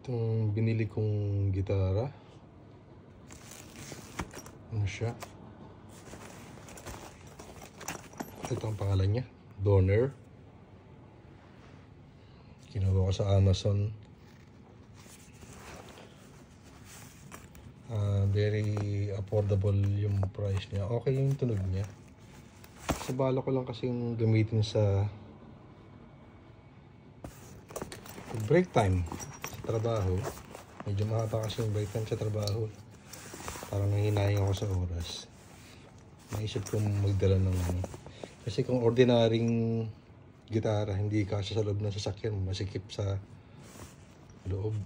Itong binili kong gitara, ano siya, ito ang pangalan niya, Donner. Kinuha ko sa Amazon. Very affordable yung price niya. Okay yung tunog niya. Sa bala ko lang kasing gamitin sa break time sa trabaho. Medyo mahaba kasi yung break time sa trabaho. Parang nanginayang ako sa oras. Naisip ko magdala ng ano. Kasi kung ordinaryong gitara, hindi kasya sa loob ng sasakyan, masikip sa loob.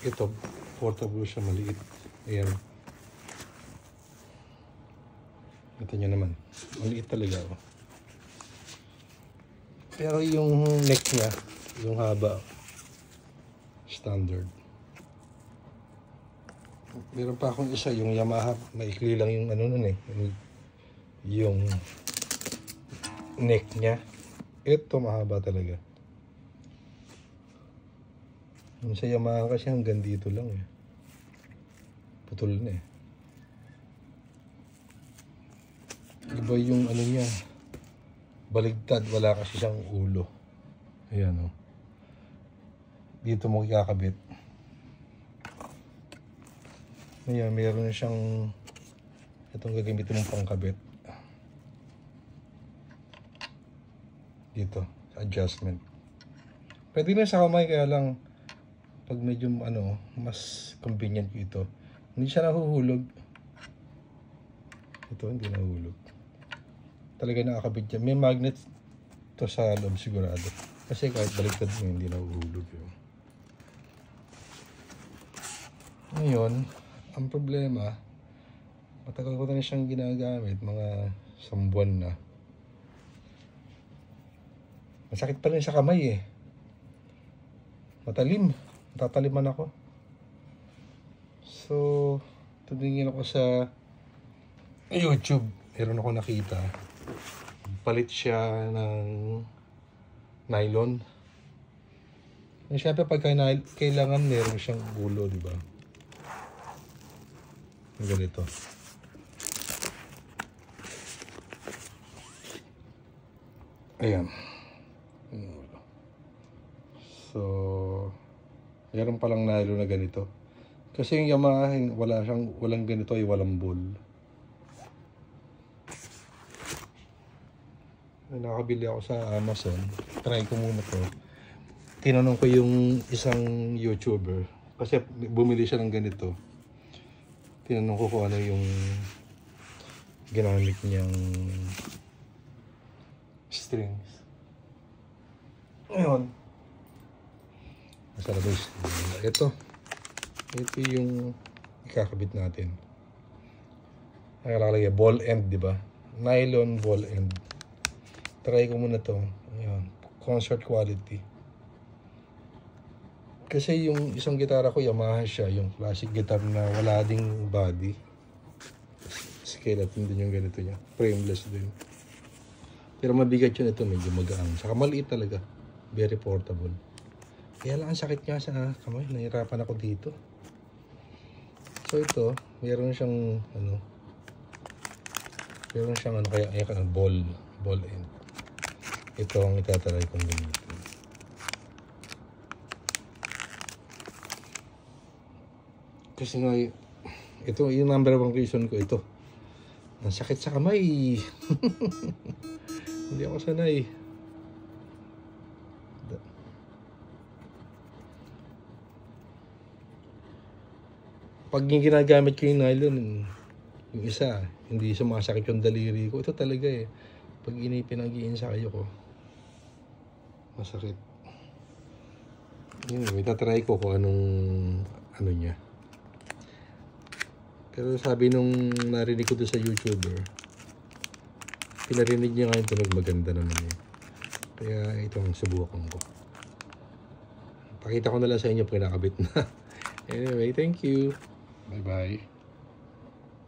Ito, portable siya, maliit. Ayan. Ito nyo naman. Maliit talaga ako. Pero yung neck niya, yung haba, standard. Meron pa akong isa, yung Yamaha, maikli lang yung ano nun eh. Yung neck niya. Ito mahaba talaga. Yung sa Yamaha kasi hanggang dito lang eh. Putol na eh. Iba yung ano niya. Baligtad, wala kasi siyang ulo. Ayan o. Dito mo ikakabit. Ayan, meron siyang itong gagamitin mong pangkabit. Dito, adjustment. Pwede na sa kamay, kaya lang pag medyo ano, mas convenient ito. Hindi siya nahuhulog. Ito, hindi nahuhulog. Talaga nakakabit dyan. May magnet to sa loob sigurado. Kasi kahit baliktad mo, hindi nahuhulog yun. Ngayon, ang problema, matagal ko na siyang ginagamit, mga 1 buwan na. Masakit pa rin sa kamay eh. Matalim. Matataliman ako. So, tumingin ako sa YouTube. Meron ako nakita. Palit siya ng nylon. Siyempre pagka kailangan meron siyang ulo, di ba? Ganito. Ayan. So, meron palang nylon na ganito. Kasi yung Yamaha, walang ganito ay walang ball. Nakabili ako sa Amazon. Try ko muna to. Tinanong ko yung isang YouTuber. Kasi bumili siya ng ganito. Tinanong ko kung ano yung ginamit niyang strings. Ngayon, masarap yung ito yung ikakabit natin. Nakalagay ball end, di ba? Nylon ball end. Try ko muna to. Ayan, concert quality. Kasi yung isang gitara ko Yamaha siya, yung classic guitar na wala ding body. Skeleton din yung ganito niya. Frameless din. Pero mabigat yun, ito medyo magaan. Saka maliit talaga. Very portable. Kaya lang ang sakit niya sa kamay. Nahirapan ako dito. So ito, meron siyang ano, kaya ball end. Ito ang itataray kong gamitin. Kasi nga, ito yung number 1 reason ko ito. Ang sakit sa kamay. Hindi ako sanay. Pag yung ginagamit ko yung nylon, yung isa, hindi sumasakit yung daliri ko. Ito talaga eh. Pag pinag-i-ensayo ko, masakit. Yun, itatry ko kung anong ano niya. Pero sabi nung narinig ko doon sa YouTuber, pinarinig niya nga yung tunog, maganda naman eh. Kaya itong subukan ko. Pakita ko na lang sa inyo pag nakabit na. Anyway, thank you. Bye-bye.